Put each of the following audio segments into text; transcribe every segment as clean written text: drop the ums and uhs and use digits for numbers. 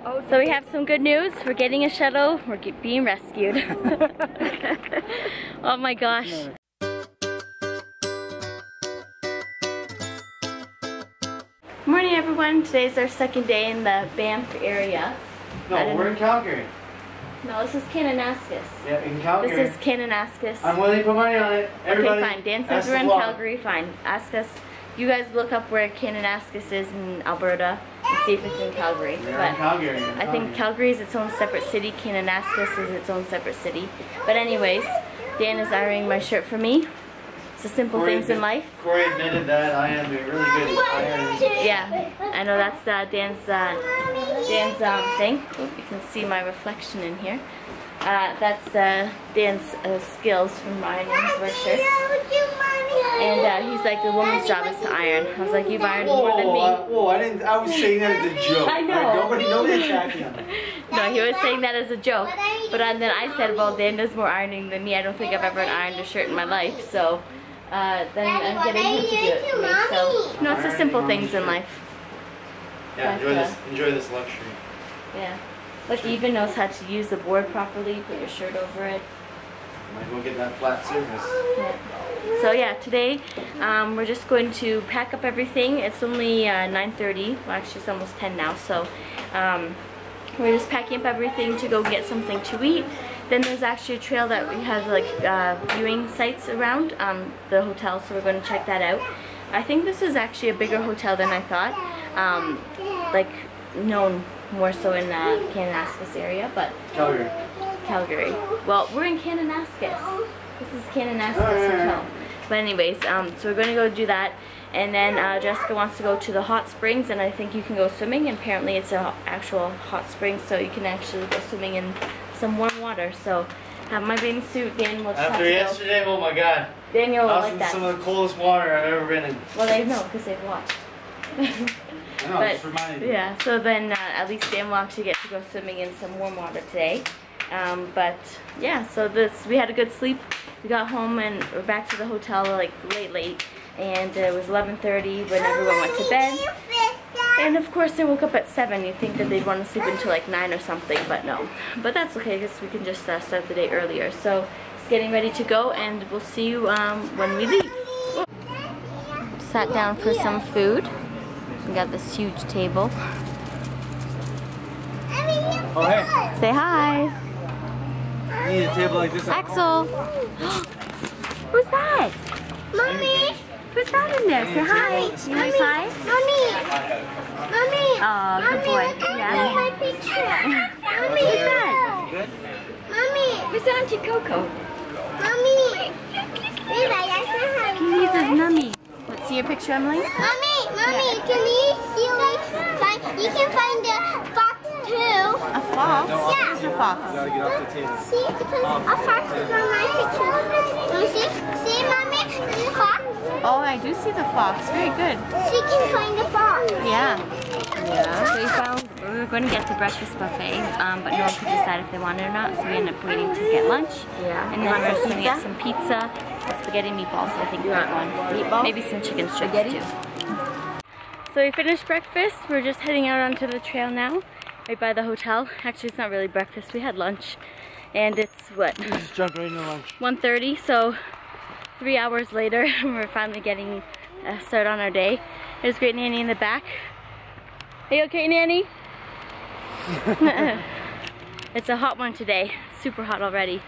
So we have some good news. We're getting a shuttle. We're being rescued. Oh my gosh. Morning everyone. Today's our second day in the Banff area. No, we're in Calgary. No, this is Kananaskis. Yeah, in Calgary. This is Kananaskis. I'm willing to put money on it. Everybody. Okay, fine. Dan says we're in Calgary. Fine. Ask us. You guys look up where Kananaskis is in Alberta and see if it's in Calgary. We're in Calgary. I think Calgary is its own separate city. Kananaskis is its own separate city. But anyways, Dan is ironing my shirt for me. It's the simple things in life. Corrie admitted that I am doing really good at ironing. Yeah, I know that's Dan's thing. Oop, you can see my reflection in here. That's Dan's skills from ironing his work shirts. And he's like, the woman's job is to iron. I was like, you've ironed more than me. Whoa, I was saying that as a joke. I know. Nobody attacked him. No, he was saying that as a joke. But then I said, well, Dan does more ironing than me. I don't think I've ever ironed a shirt in my life. So then I'm getting him to do it for me. So, no, it's the simple things in life. Yeah, but, enjoy this luxury. Yeah. Look, he even knows how to use the board properly. Put your shirt over it. Might as well get that flat surface. Yeah. So yeah, today we're just going to pack up everything. It's only 9:30. Well, actually it's almost 10 now. So we're just packing up everything to go get something to eat. Then there's actually a trail that we have like viewing sites around the hotel, so we're going to check that out. I think this is actually a bigger hotel than I thought. Like known more so in Kananaskis area, but Calgary. Well, we're in Kananaskis. This is Kananaskis Hotel. But anyways, so we're going to go do that. And then Jessica wants to go to the hot springs, and I think you can go swimming. And apparently it's an actual hot spring, so you can actually go swimming in some warm water. So have my bathing suit. Dan will just After yesterday, oh my god. Daniel will like that. That was some of the coldest water I've ever been in. Well, they know because they've watched. I know, just reminded me. Yeah, so then at least Dan will actually get to go swimming in some warm water today. But yeah, so we had a good sleep. We got home and we're back to the hotel like late, and it was 11:30 when everyone went to bed. And of course they woke up at 7. You'd think that they'd want to sleep until like 9 or something, but no. But that's okay because we can just start the day earlier. So it's getting ready to go, and we'll see you when we leave. Sat down for some food. We got this huge table. Oh hey. Say hi. I need a table like this. Axel! Who's that? Mommy! Who's that in there? Say hi! You want to hi? Mommy! Mommy! Oh, good boy. Yeah. My picture! Mommy! Who's that? Mommy! Who's Auntie Coco? Mommy! Levi, I said hi. He's his mummy. Let's see your picture, Emily. Mommy! Mommy! Can you can find the fox too. A fox? Yeah. Where's the fox? You gotta get off the table. See, because a fox is on my picture. You see? See, Mommy? The fox? Oh, I do see the fox. Very good. She can find the fox. Yeah. Yeah. So we were going to get the breakfast buffet, but no one could decide if they wanted or not, so we ended up waiting to get lunch. Yeah. And then we're just going to get some pizza, spaghetti meatballs, I think we got one. Meatballs? Maybe some chicken strips too. So we finished breakfast. We're just heading out onto the trail now, right by the hotel. Actually, it's not really breakfast. We had lunch, and it's what? We just jumped right into lunch. 1:30. So 3 hours later, we're finally getting started on our day. There's Great Nanny in the back. Are you okay, Nanny? It's a hot one today. Super hot already.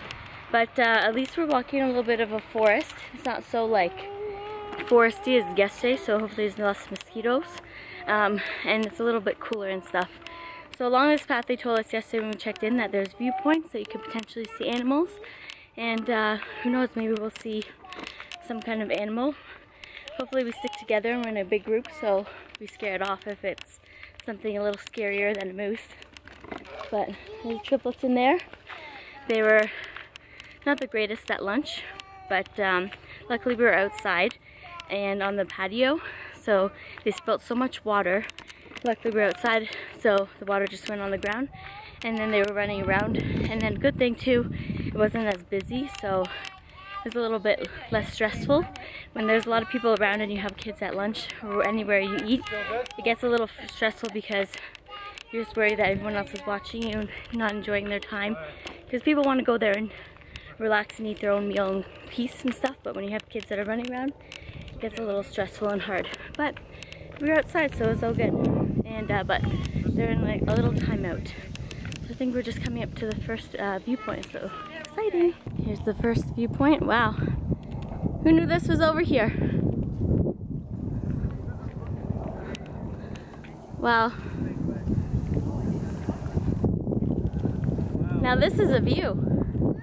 But at least we're walking in a little bit of a forest. It's not so like foresty as yesterday, so hopefully there's less mosquitoes. And it's a little bit cooler and stuff. So along this path, they told us yesterday when we checked in that there's viewpoints that you could potentially see animals. And who knows, maybe we'll see some kind of animal. Hopefully we stick together and we're in a big group, so we scare it off if it's something a little scarier than a moose. But there's triplets in there. They were not the greatest at lunch, but luckily we were outside and on the patio, so they spilt so much water. Luckily we were outside, so the water just went on the ground, and then they were running around. And then good thing too, it wasn't as busy, so it was a little bit less stressful. When there's a lot of people around and you have kids at lunch or anywhere you eat, it gets a little stressful because you're just worried that everyone else is watching you and not enjoying their time. Because people want to go there and relax and eat their own meal in peace and stuff, but when you have kids that are running around, it gets a little stressful and hard. But we were outside, so it was all good. And but they're in like a little timeout. So I think we're just coming up to the first viewpoint, so exciting. Here's the first viewpoint. Wow. Who knew this was over here? Wow. Now this is a view.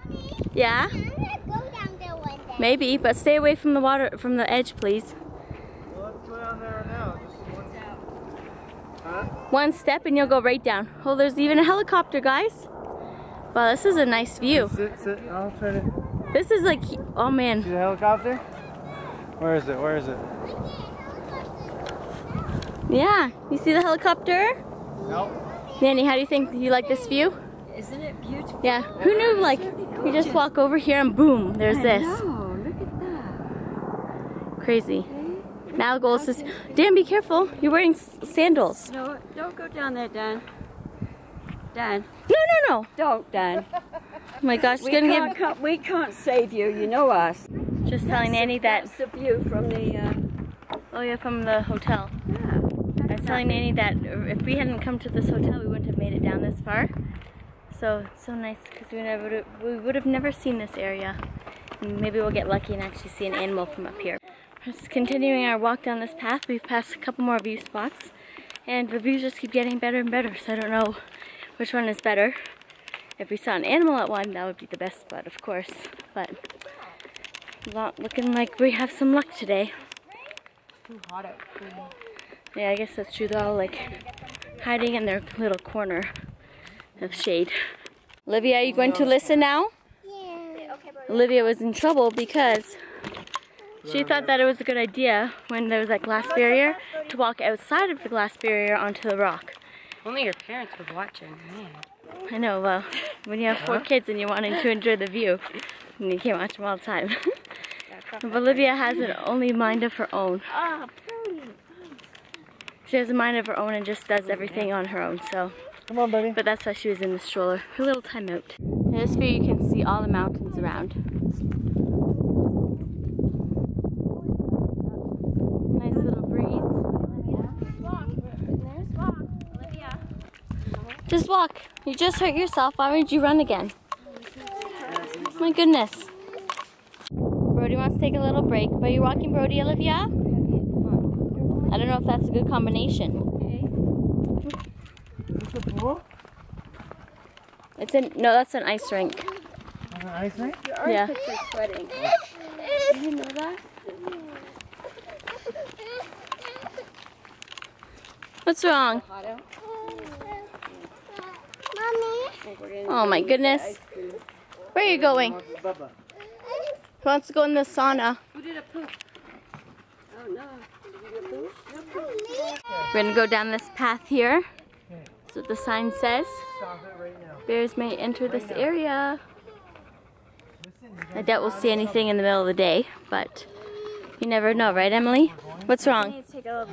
Yeah? I'm gonna go down there one day. Maybe, but stay away from the water, from the edge, please. Well, let's go down there now. Just one. Huh? One step and you'll go right down. Oh, there's even a helicopter, guys. Wow, this is a nice view. Sit. I'll try to. This is like, oh man. See the helicopter? Where is it? Where is it? Yeah, you see the helicopter? Nope. Nanny, how do you think you like this view? Isn't it beautiful? Yeah, who knew like you just walk over here and boom, there's this. Oh, look at that. Crazy. Now the goal is to, Dan, be careful. You're wearing sandals. No, don't go down there, Dan. Dan, No. don't, Dan. Oh my gosh, We you're gonna get, we can't save you. You know us. just telling Nanny that, That's the view from the. oh yeah, from the hotel. Yeah. I was telling Nanny that if we hadn't come to this hotel, we wouldn't have made it down this far. So it's so nice because we would have never seen this area. And maybe we'll get lucky and actually see an animal from up here. Just continuing our walk down this path, we've passed a couple more view spots, and the views just keep getting better and better. So I don't know which one is better. If we saw an animal at one, that would be the best spot, of course. But not looking like we have some luck today. Too hot out. Yeah, I guess that's true. They're all like hiding in their little corner of shade. Olivia, are you going to listen now? Yeah. Olivia was in trouble because she thought that it was a good idea when there was that glass barrier to walk outside of the glass barrier onto the rock. Only your parents were watching. Man. I know, well, when you have 4 kids and you're wanting to enjoy the view, and you can't watch them all the time. But Olivia has an only mind of her own. She has a mind of her own and just does everything on her own, so. Come on, buddy. But that's why she was in the stroller. Her little timeout. In this view you can see all the mountains around. Nice little breeze. Just walk. You just hurt yourself. Why would you run again? My goodness. Brody wants to take a little break. But you're walking Brody, Olivia? I don't know if that's a good combination. It's no, that's an ice rink. An ice rink? Yeah. Sweating. You know that? What's wrong? Mommy? Oh my goodness. Where are you going? Bubba. Who wants to go in the sauna? Who did a poop? Oh no. Did you poop? No poop. We're gonna go down this path here. That's what the sign says. Stop it right now. Bears may enter this area. I doubt we'll see anything in the middle of the day, but you never know, right, Emily? What's wrong? Take a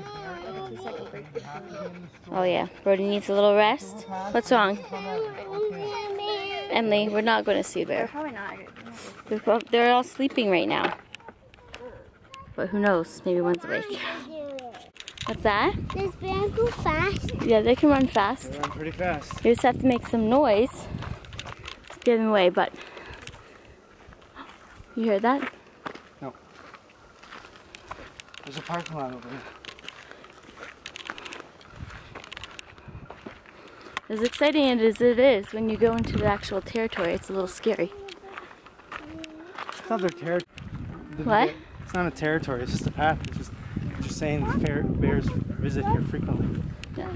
2-second break. Oh yeah, Brody needs a little rest. What's wrong? Emily, we're not going to see a bear. Probably not. They're all sleeping right now. But who knows? Maybe one's awake. What's that? Does bear go fast? Yeah, they can run fast. They run pretty fast. You just have to make some noise to get them away, but you hear that? No. There's a parking lot over there. As exciting as it is, when you go into the actual territory, it's a little scary. It's not their territory. What? It's not a territory. It's just a path. It's just saying the bears visit here frequently. Yeah.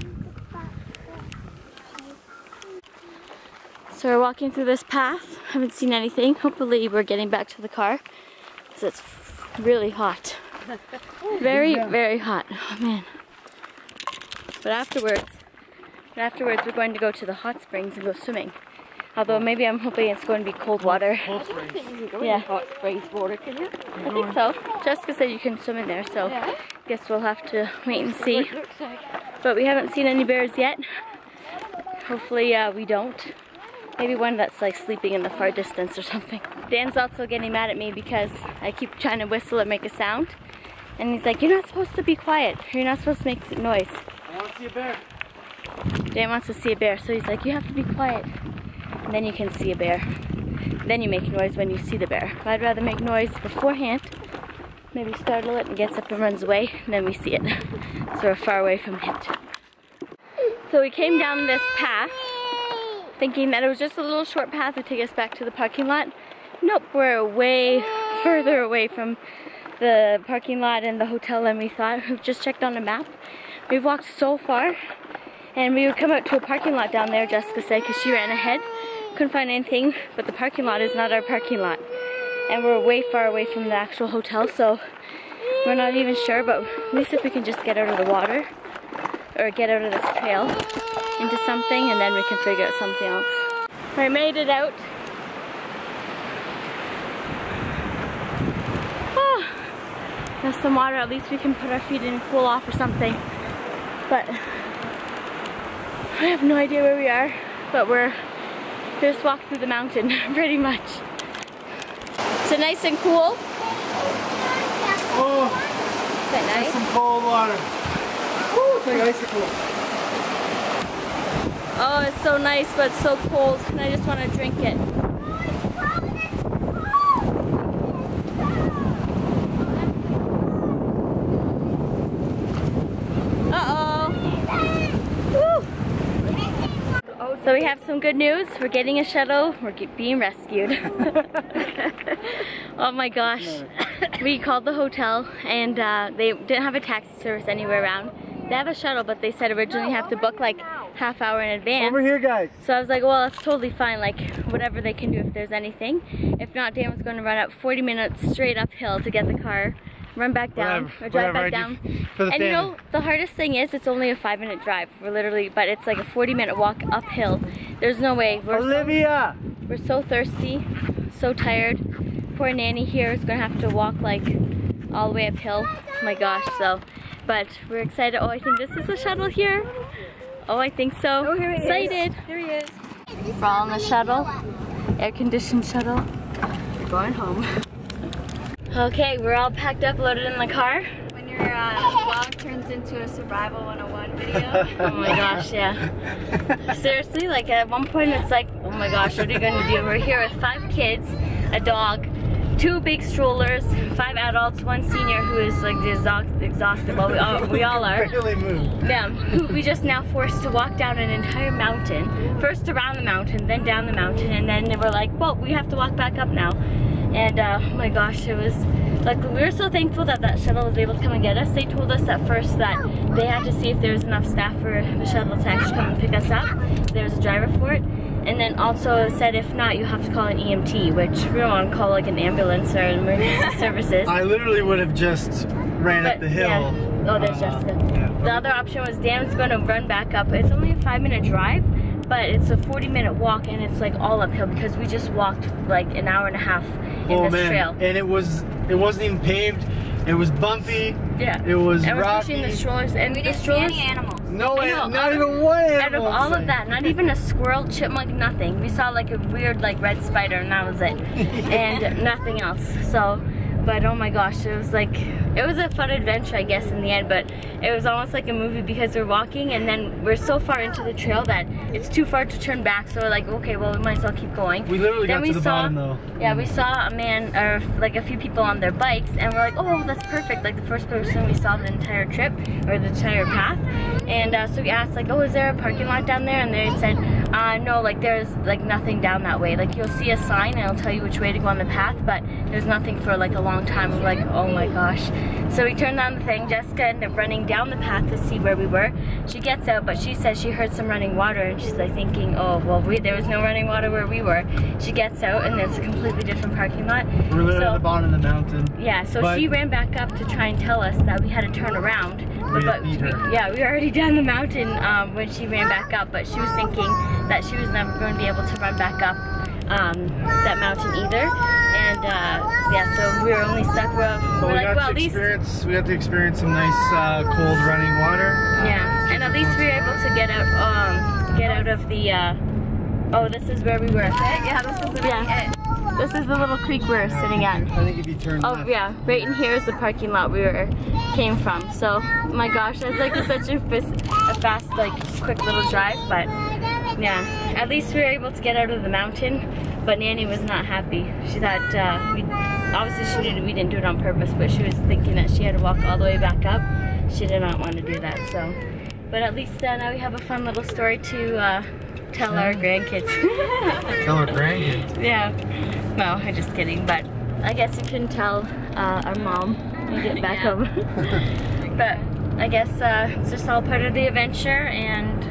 So we're walking through this path. Haven't seen anything. Hopefully we're getting back to the car because it's really hot. Very, very hot. Oh man. But afterwards we're going to go to the hot springs and go swimming. Although maybe I'm hoping it's going to be cold water. Cold springs. Yeah. Hot springs water, can you? I think so. Jessica said you can swim in there, so Yeah. guess we'll have to wait and see. What it looks like. But we haven't seen any bears yet. hopefully we don't. Maybe one that's like sleeping in the far distance or something. Dan's also getting mad at me because I keep trying to whistle and make a sound. And he's like, you're not supposed to be quiet. You're not supposed to make noise. I want to see a bear. Dan wants to see a bear, so he's like, you have to be quiet. And then you can see a bear. Then you make noise when you see the bear. But I'd rather make noise beforehand. Maybe startle it and gets up and runs away, and then we see it. So we're far away from it. So we came down this path, thinking that it was just a little short path to take us back to the parking lot. Nope, we're way further away from the parking lot and the hotel than we thought. We've just checked on the map. We've walked so far, and we would come out to a parking lot down there, Jessica said, because she ran ahead. Couldn't find anything, but the parking lot is not our parking lot. And we're way far away from the actual hotel, so we're not even sure, but at least if we can just get out of the water, or get out of this trail into something, and then we can figure out something else. I made it out. Oh, there's some water, at least we can put our feet in and cool off or something. But I have no idea where we are, but we're just walked through the mountain, pretty much. Is it nice and cool? Oh, is that nice? Some cold water. Oh, it's like icicle. Oh, it's so nice, but it's so cold, and I just want to drink it. So we have some good news. We're getting a shuttle. We're being rescued. Oh my gosh. We called the hotel and they didn't have a taxi service anywhere around. They have a shuttle, but they said originally you have to book like half hour in advance. Over here, guys. So I was like, well, that's totally fine. Like whatever they can do if there's anything. If not, Dan was going to run up 40 minutes straight uphill to get the car. Run back down, or drive back down. And you know, the hardest thing is it's only a 5-minute drive. We're literally, but it's like a 40-minute walk uphill. There's no way. Olivia! We're so thirsty, so tired. Poor Nanny here is gonna have to walk like all the way uphill. Oh my gosh, so. But we're excited. Oh, I think this is the shuttle here. Oh, I think so. Oh, here he excited. is. Here he is. We're all on the shuttle, air-conditioned shuttle. We're going home. Okay, we're all packed up, loaded in the car. When your vlog turns into a Survival 101 video. Oh my gosh, yeah. Seriously, like at one point it's like, oh my gosh, what are you gonna do? We're here with 5 kids, a dog, 2 big strollers, 5 adults, 1 senior who is like exhausted. Well, we all are. Barely moved. Yeah, who we just now forced to walk down an entire mountain. First around the mountain, then down the mountain, and then they were like, well, we have to walk back up now. And oh my gosh, it was like, we were so thankful that that shuttle was able to come and get us. They told us at first that they had to see if there was enough staff for the shuttle to actually come and pick us up. There was a driver for it. And then also said if not, you have to call an EMT, which we don't want to call like an ambulance or emergency services. I literally would have just ran up the hill. Yeah. Oh, there's Jessica. Yeah. The other option was Dan was going to run back up. It's only a 5-minute drive, but it's a 40-minute walk, and it's like all uphill because we just walked like an hour and a half in this trail. And it wasn't even paved. It was bumpy. Yeah. It was and rocky. We're pushing the strollers, and We the didn't see strollers. any animals. No, know, not even one animal. Out of all of that, not even a squirrel, chipmunk, nothing. We saw like a weird like red spider, and that was it, and nothing else. So, but oh my gosh, it was a fun adventure, I guess, in the end. But it was almost like a movie because we're walking, and then we're so far into the trail that it's too far to turn back. So we're like, okay, well, we might as well keep going. We literally got to the bottom though. Yeah, we saw a man, or like a few people on their bikes, and we're like, oh, that's perfect. Like the first person we saw the entire trip, or the entire path. And so we asked like, oh, is there a parking lot down there? And they said, no, like there's like nothing down that way. Like you'll see a sign and it'll tell you which way to go on the path, but there's nothing for like a long time. We're like, oh my gosh. So we turned on the thing. Jessica ended up running down the path to see where we were. She gets out, but she says she heard some running water, and she's like thinking, oh, well, there was no running water where we were. She gets out, and it's a completely different parking lot. We're literally at the bottom of the mountain. Yeah, so she ran back up to try and tell us that we had to turn around. But we were already down the mountain when she ran back up, but she was thinking that she was never going to be able to run back up that mountain either. And yeah, so we were only stuck. But we got to experience some nice cold running water. Yeah, and at least we were able to get out of the. Oh, this is where we were. Yeah, this is it. This is the little creek we're sitting at. I think if you turn left. Yeah, right in here is the parking lot we came from. So, my gosh, that's like such a fast, like, quick little drive. But yeah, at least we were able to get out of the mountain. But Nanny was not happy. She thought obviously we didn't do it on purpose, but she was thinking that she had to walk all the way back up. She did not want to do that. So, but at least now we have a fun little story to tell our grandkids. Tell our grandkids? Yeah. No, I'm just kidding, but I guess you can tell our mom when we get back home. But I guess it's just all part of the adventure, and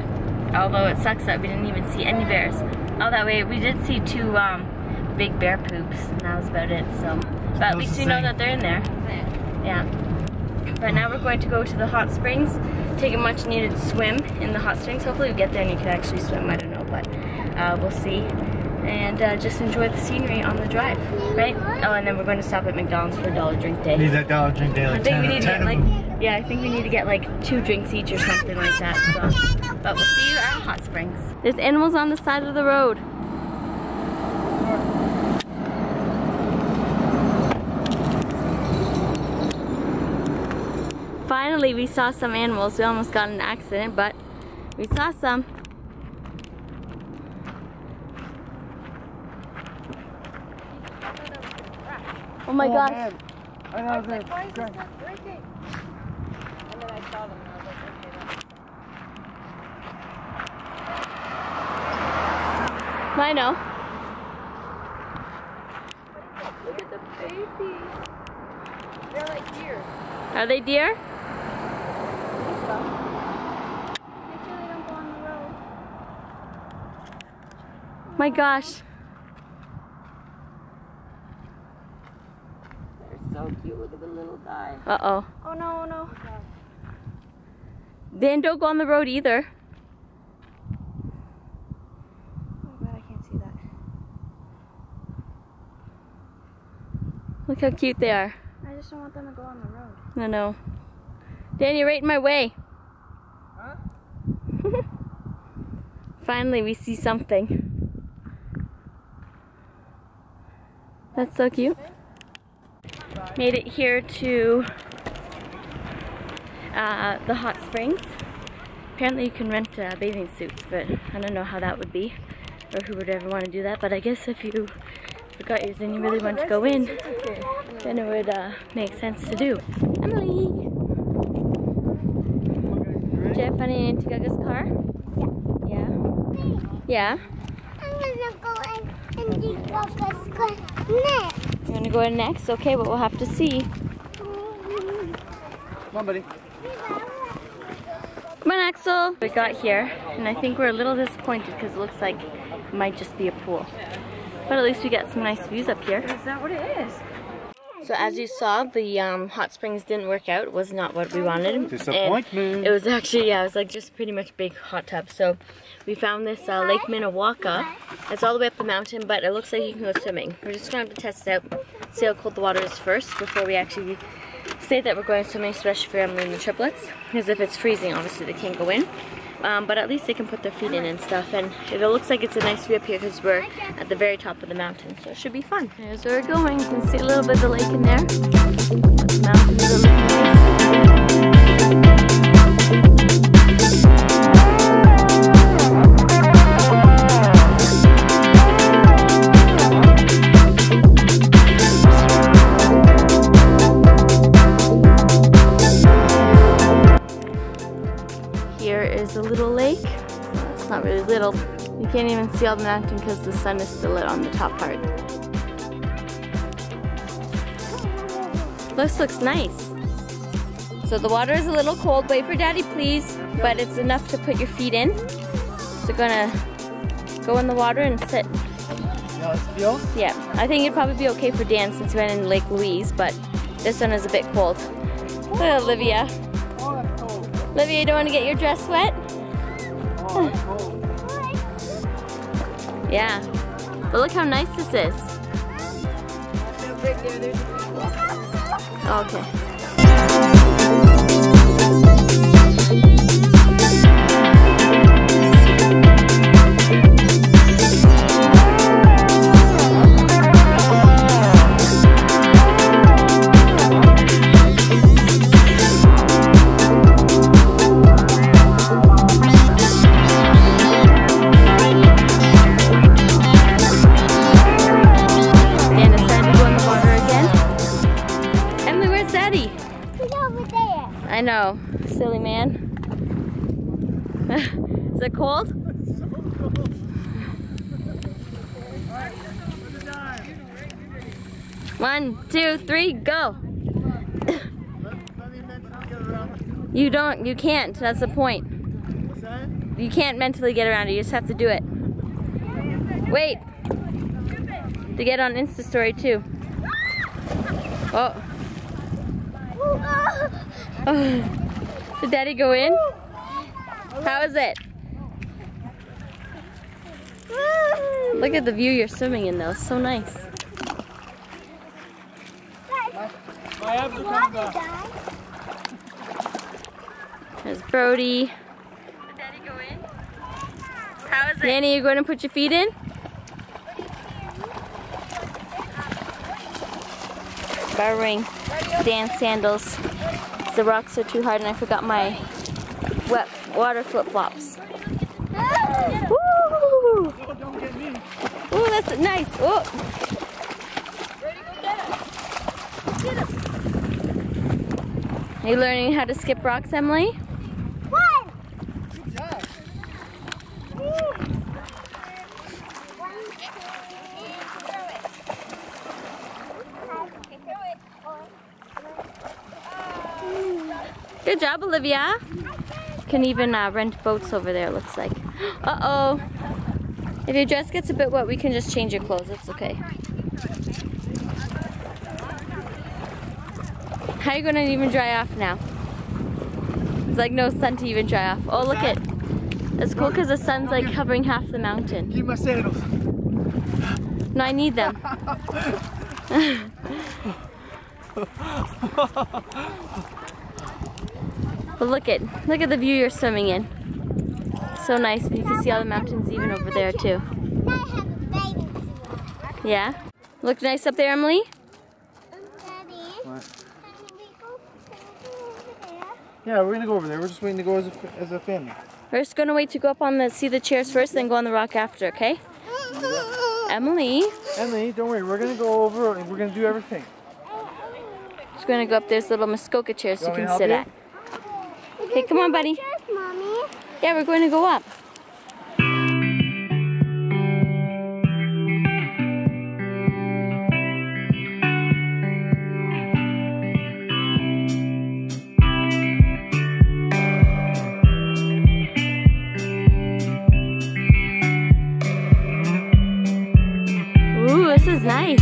although it sucks that we didn't even see any bears. Oh, that way we did see 2 big bear poops, and that was about it. So, but at least we know that they're in there. Yeah. But now we're going to go to the hot springs, take a much needed swim in the hot springs. Hopefully we get there and you can actually swim, I don't know, but we'll see. And just enjoy the scenery on the drive, right? Oh, and then we're going to stop at McDonald's for $1 drink day. Need that $1 drink day, like I think we need to get like, yeah, I think we need to get like 2 drinks each or something like that. So, but we'll see you at hot springs. There's animals on the side of the road. Finally, we saw some animals. We almost got in an accident, but we saw some. Oh my gosh. Man. I know, right there. And then I saw them and I was like, okay, that's... I know. Look at the babies. They're like deer. Are they deer? Make sure they don't go on the road. My gosh. They're so cute. Look at the little guy. Uh-oh. Oh no, oh no. Then don't go on the road either. Oh god, I can't see that. Look how cute they are. I just don't want them to go on the road. I know. Dan, you're right in my way. Huh? Finally, we see something. That's so cute. Made it here to the hot springs. Apparently you can rent bathing suits, but I don't know how that would be or who would ever want to do that. But I guess if you forgot yours and you really want to go in, then it would make sense to do. Emily! Did you have fun in Auntie Gaga's car? Yeah. Yeah? I'm gonna go in the Papa's car next. You want to go in next? Okay, but we'll have to see. Come on, buddy. Come on, Axel! We got here, and I think we're a little disappointed because it looks like it might just be a pool. But at least we got some nice views up here. Is that what it is? So as you saw, the hot springs didn't work out. It was not what we wanted. Disappointment. And it was actually, yeah, it was like just pretty much a big hot tub. So we found this Lake Minnewaca. It's all the way up the mountain, but it looks like you can go swimming. We're just going to test it out, see how cold the water is first before we actually say that we're going swimming, especially for Emily and the triplets. Because if it's freezing, obviously they can't go in. But at least they can put their feet in and stuff. And it looks like it's a nice view up here because we're at the very top of the mountain. So it should be fun. Here's where we're going. You can see a little bit of the lake in there. The mountains are looking nice. Here is a little lake. It's not really little. You can't even see all the mountain because the sun is still lit on the top part. This looks nice. So the water is a little cold. Wait for Daddy, please. But it's enough to put your feet in. So we're gonna go in the water and sit. Yeah, let's feel. Yeah, I think it'd probably be okay for Dan since we went in Lake Louise, but this one is a bit cold. Look at Olivia. Oh, that's cold. Olivia, you don't want to get your dress wet? Oh, that's cold. Yeah. But look how nice this is. Okay. I know, silly man. Is it cold? It's so cold. 1, 2, 3, go. You can't, that's the point. What's that? You can't mentally get around it, you just have to do it. Wait. To get on Insta story too. Oh. Did Daddy go in? How is it? Look at the view you're swimming in though, it's so nice. My abs are coming back. There's Brody. Did Daddy go in? How is it? Nanny, you going to put your feet in? Borrowing dance sandals. The rocks are too hard and I forgot my wet water flip-flops. Woo! Don't get me. Ooh, that's nice. Oh. Are you learning how to skip rocks, Emily? Good job. Good job, Olivia. Can even rent boats over there, looks like. Uh-oh. If your dress gets a bit wet, we can just change your clothes. It's okay. How are you going to even dry off now? There's like no sun to even dry off. Oh, look it. It's cool because the sun's like covering half the mountain. Keep my sandals. No, I need them. But look at the view you're swimming in. So nice, and you can see all the mountains even over there too. Yeah? Look nice up there, Emily? What? Yeah, we're gonna go over there. We're just waiting to go as a family. We're just gonna wait to go up on see the chairs first, then go on the rock after, okay? Emily? Emily, don't worry. We're gonna go over and we're gonna do everything. Just gonna go up this little Muskoka chairs you Want me can to help sit you? at. Okay, come on, buddy. Mommy. Yeah, we're going to go up. Ooh, this is nice.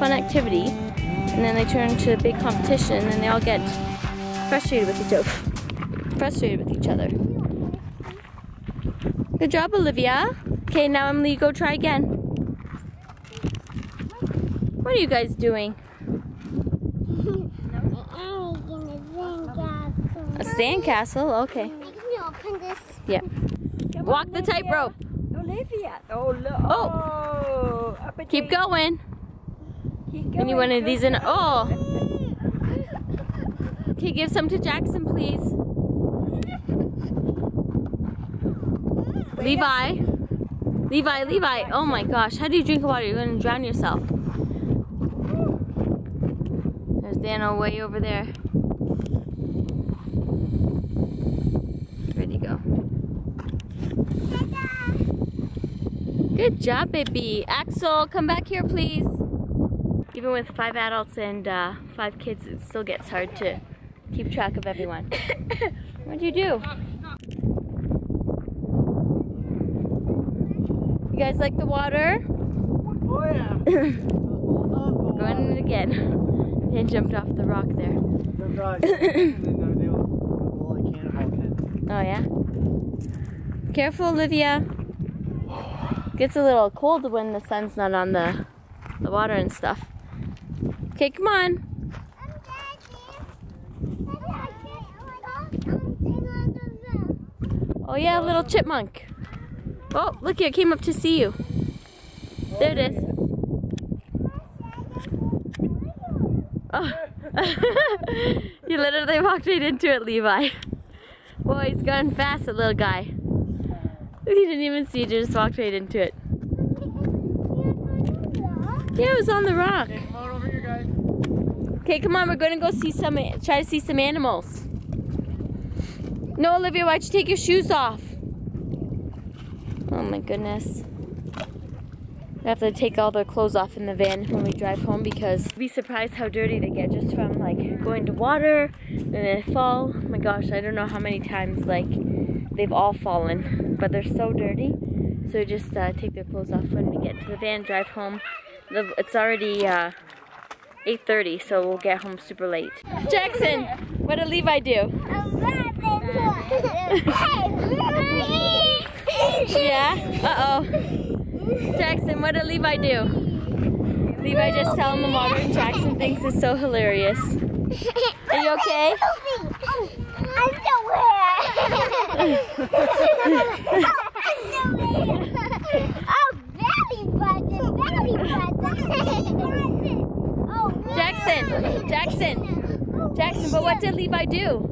Activity, and then they turn into a big competition, and they all get frustrated with each other. Good job, Olivia. Okay, now Emily, go try again. What are you guys doing? A sandcastle. Okay. Can you open this? Yeah. Walk the tightrope. Olivia. Oh, look. Oh. Keep going. We need one of these in. Oh! Okay, give some to Jackson, please. Levi. Levi. Oh my gosh, how do you drink water? You're going to drown yourself. There's Dano way over there. Ready to go. Good job, baby. Axel, come back here, please. Even with 5 adults and 5 kids, it still gets hard to keep track of everyone. What'd you do? You guys like the water? Oh yeah. Going in again. And jumped off the rock there. Oh yeah? Careful, Olivia. Gets a little cold when the sun's not on the water and stuff. Okay, come on. Oh yeah, little chipmunk. Oh, look, it came up to see you. There it is. Oh. You literally walked right into it, Levi. Boy, he's going fast, that little guy. He didn't even see you, just walked right into it. Yeah, it was on the rock. Okay, come on over here, guys. Okay, come on, we're going to go see try to see some animals. No, Olivia, why'd you take your shoes off? Oh my goodness. We have to take all their clothes off in the van when we drive home because you'd be surprised how dirty they get just from like going to water and then they fall. Oh my gosh, I don't know how many times like they've all fallen, but they're so dirty. So we just take their clothes off when we get to the van, drive home. It's already 8:30, so we'll get home super late. Jackson, what did Levi do? Yeah? Uh-oh. Jackson, what did Levi do? Levi just fell in the water and Jackson thinks it's so hilarious. Are you okay? I'm Oh, belly button. Oh, Jackson, but what did Levi do?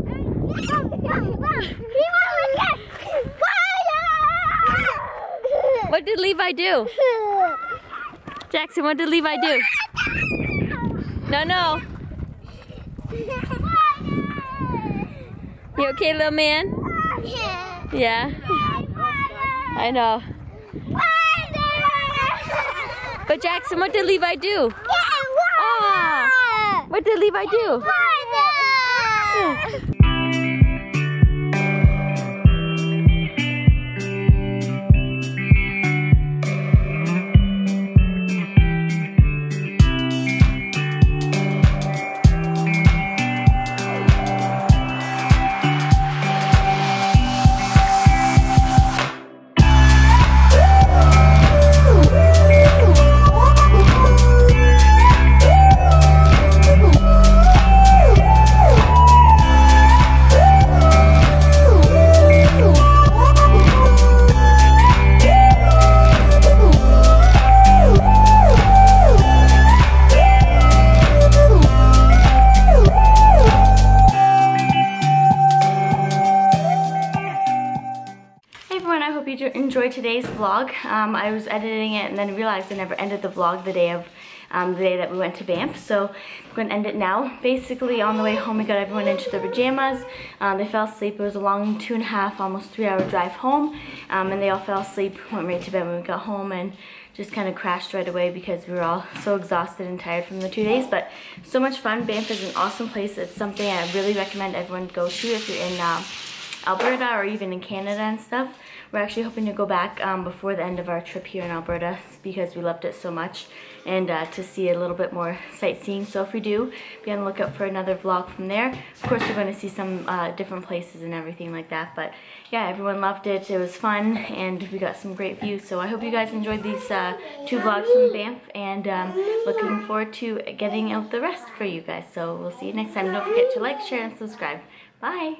What did Levi do? Jackson, what did Levi do? No. You okay, little man? Yeah. I know. But Jackson, what did Levi do? Ah, what did Levi do? Enjoyed today's vlog. I was editing it and then realized I never ended the vlog the day that we went to Banff, so I'm going to end it now. Basically, on the way home we got everyone into their pajamas. They fell asleep. It was a long 2.5, almost 3-hour drive home, and they all fell asleep, went right to bed when we got home, and just kind of crashed right away because we were all so exhausted and tired from the 2 days. But so much fun. Banff is an awesome place. It's something I really recommend everyone go to if you're in Alberta or even in Canada and stuff. We're actually hoping to go back before the end of our trip here in Alberta because we loved it so much, and to see a little bit more sightseeing. So if we do, be on the lookout for another vlog from there. Of course, we're going to see some different places and everything like that. But yeah, everyone loved it. It was fun, and we got some great views. So I hope you guys enjoyed these 2 vlogs from Banff, and looking forward to getting out the rest for you guys. So we'll see you next time. Don't forget to like, share, and subscribe. Bye!